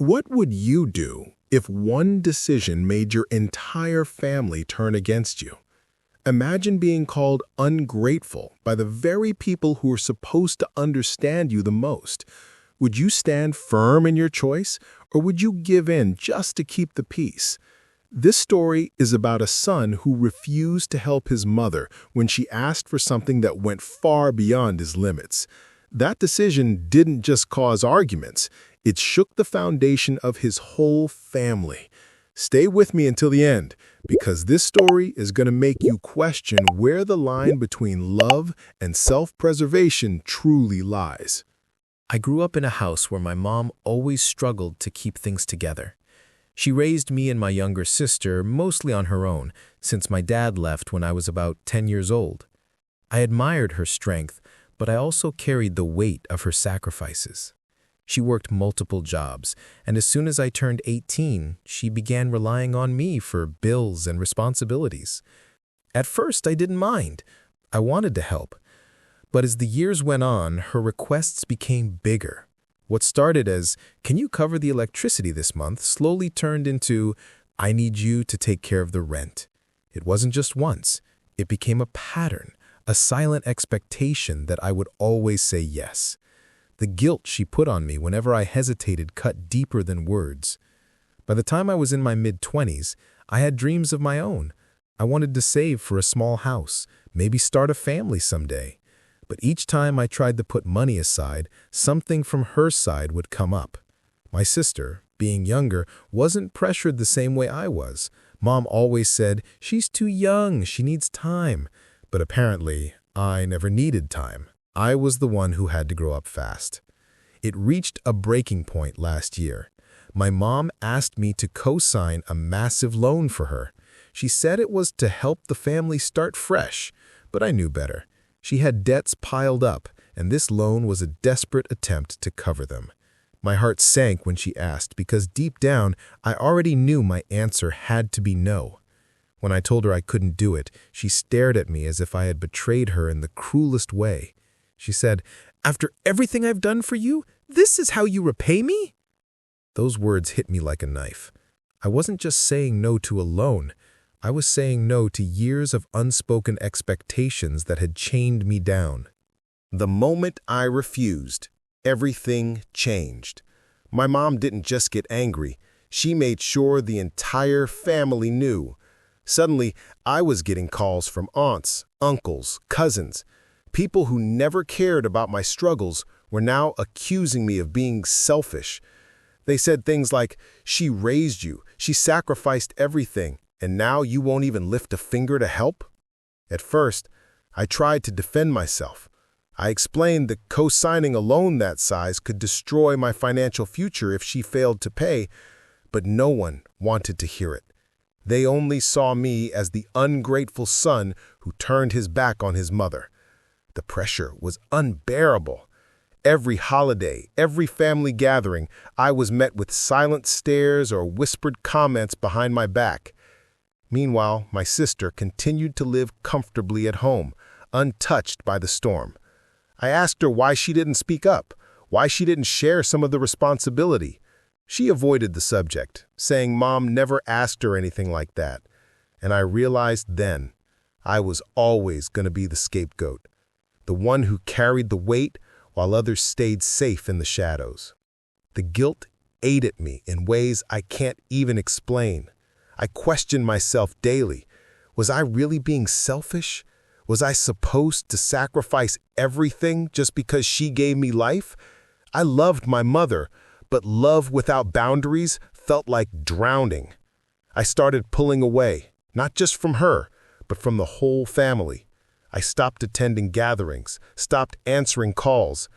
What would you do if one decision made your entire family turn against you? Imagine being called ungrateful by the very people who are supposed to understand you the most. Would you stand firm in your choice, or would you give in just to keep the peace? This story is about a son who refused to help his mother when she asked for something that went far beyond his limits. That decision didn't just cause arguments, it shook the foundation of his whole family. Stay with me until the end, because this story is going to make you question where the line between love and self-preservation truly lies. I grew up in a house where my mom always struggled to keep things together. She raised me and my younger sister mostly on her own, since my dad left when I was about 10 years old. I admired her strength, but I also carried the weight of her sacrifices. She worked multiple jobs, and as soon as I turned 18, she began relying on me for bills and responsibilities. At first, I didn't mind. I wanted to help. But as the years went on, her requests became bigger. What started as, "Can you cover the electricity this month?" slowly turned into, "I need you to take care of the rent." It wasn't just once. It became a pattern, a silent expectation that I would always say yes. The guilt she put on me whenever I hesitated cut deeper than words. By the time I was in my mid-20s, I had dreams of my own. I wanted to save for a small house, maybe start a family someday. But each time I tried to put money aside, something from her side would come up. My sister, being younger, wasn't pressured the same way I was. Mom always said, "She's too young, she needs time." But apparently, I never needed time. I was the one who had to grow up fast. It reached a breaking point last year. My mom asked me to co-sign a massive loan for her. She said it was to help the family start fresh, but I knew better. She had debts piled up, and this loan was a desperate attempt to cover them. My heart sank when she asked, because deep down, I already knew my answer had to be no. When I told her I couldn't do it, she stared at me as if I had betrayed her in the cruelest way. She said, "After everything I've done for you, this is how you repay me?" Those words hit me like a knife. I wasn't just saying no to a loan. I was saying no to years of unspoken expectations that had chained me down. The moment I refused, everything changed. My mom didn't just get angry. She made sure the entire family knew. Suddenly, I was getting calls from aunts, uncles, cousins. People who never cared about my struggles were now accusing me of being selfish. They said things like, "She raised you, she sacrificed everything, and now you won't even lift a finger to help?" At first, I tried to defend myself. I explained that co-signing a loan that size could destroy my financial future if she failed to pay, but no one wanted to hear it. They only saw me as the ungrateful son who turned his back on his mother. The pressure was unbearable. Every holiday, every family gathering, I was met with silent stares or whispered comments behind my back. Meanwhile, my sister continued to live comfortably at home, untouched by the storm. I asked her why she didn't speak up, why she didn't share some of the responsibility. She avoided the subject, saying Mom never asked her anything like that. And I realized then, I was always going to be the scapegoat, the one who carried the weight while others stayed safe in the shadows. The guilt ate at me in ways I can't even explain. I questioned myself daily. Was I really being selfish? Was I supposed to sacrifice everything just because she gave me life? I loved my mother, but love without boundaries felt like drowning. I started pulling away, not just from her, but from the whole family. I stopped attending gatherings, stopped answering calls.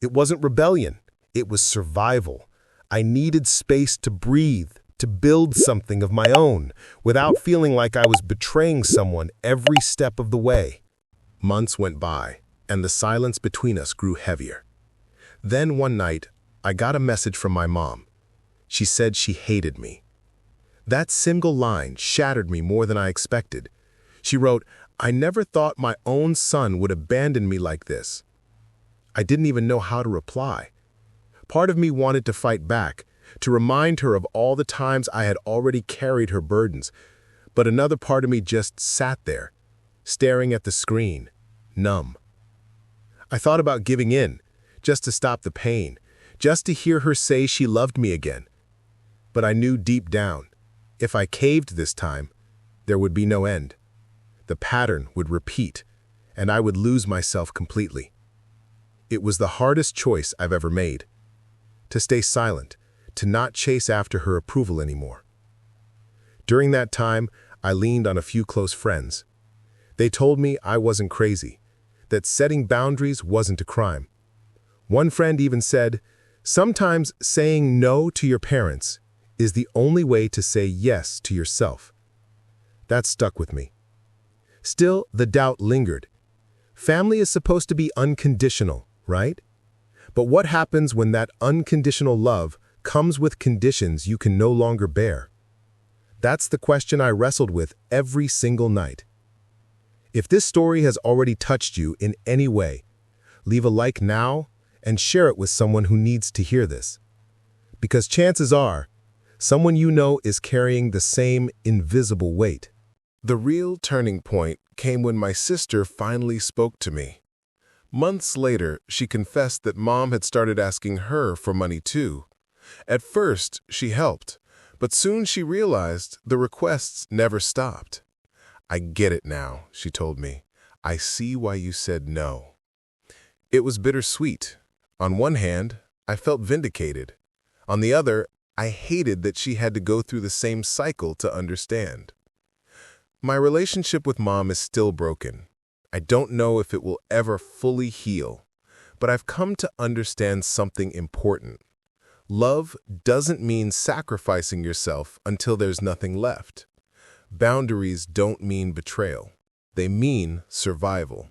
It wasn't rebellion, it was survival. I needed space to breathe, to build something of my own, without feeling like I was betraying someone every step of the way. Months went by, and the silence between us grew heavier. Then one night, I got a message from my mom. She said she hated me. That single line shattered me more than I expected. She wrote, "I never thought my own son would abandon me like this." I didn't even know how to reply. Part of me wanted to fight back, to remind her of all the times I had already carried her burdens. But another part of me just sat there, staring at the screen, numb. I thought about giving in, just to stop the pain, just to hear her say she loved me again. But I knew deep down, if I caved this time, there would be no end. The pattern would repeat, and I would lose myself completely. It was the hardest choice I've ever made. To stay silent, to not chase after her approval anymore. During that time, I leaned on a few close friends. They told me I wasn't crazy, that setting boundaries wasn't a crime. One friend even said, "Sometimes saying no to your parents is the only way to say yes to yourself." That stuck with me. Still, the doubt lingered. Family is supposed to be unconditional, right? But what happens when that unconditional love comes with conditions you can no longer bear? That's the question I wrestled with every single night. If this story has already touched you in any way, leave a like now and share it with someone who needs to hear this. Because chances are, someone you know is carrying the same invisible weight. The real turning point came when my sister finally spoke to me. Months later, she confessed that Mom had started asking her for money too. At first, she helped, but soon she realized the requests never stopped. "I get it now," she told me. "I see why you said no." It was bittersweet. On one hand, I felt vindicated. On the other, I hated that she had to go through the same cycle to understand. My relationship with Mom is still broken. I don't know if it will ever fully heal, but I've come to understand something important. Love doesn't mean sacrificing yourself until there's nothing left. Boundaries don't mean betrayal. They mean survival.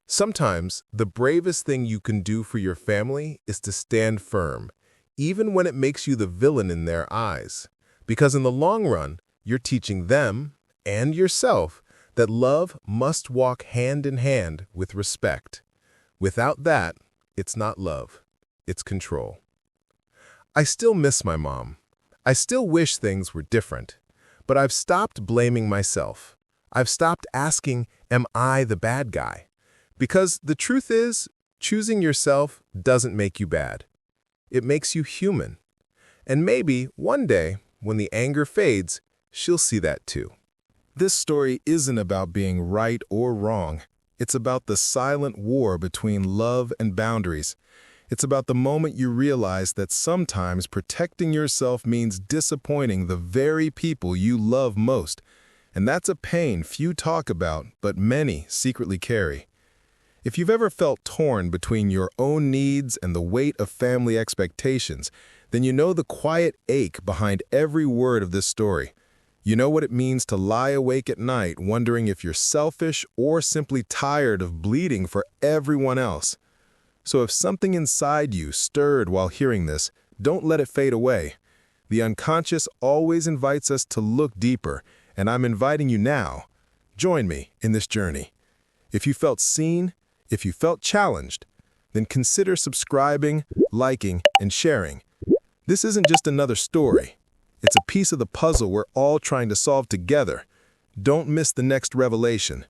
Sometimes, the bravest thing you can do for your family is to stand firm, even when it makes you the villain in their eyes. Because in the long run, you're teaching them and yourself that love must walk hand in hand with respect. Without that, it's not love, it's control. I still miss my mom. I still wish things were different. But I've stopped blaming myself. I've stopped asking, am I the bad guy? Because the truth is, choosing yourself doesn't make you bad. It makes you human. And maybe one day, when the anger fades, she'll see that too. This story isn't about being right or wrong. It's about the silent war between love and boundaries. It's about the moment you realize that sometimes protecting yourself means disappointing the very people you love most. And that's a pain few talk about, but many secretly carry. If you've ever felt torn between your own needs and the weight of family expectations, then you know the quiet ache behind every word of this story. You know what it means to lie awake at night wondering if you're selfish or simply tired of bleeding for everyone else. So if something inside you stirred while hearing this, don't let it fade away. The unconscious always invites us to look deeper, and I'm inviting you now. Join me in this journey. If you felt seen, if you felt challenged, then consider subscribing, liking, and sharing. This isn't just another story. It's a piece of the puzzle we're all trying to solve together. Don't miss the next revelation.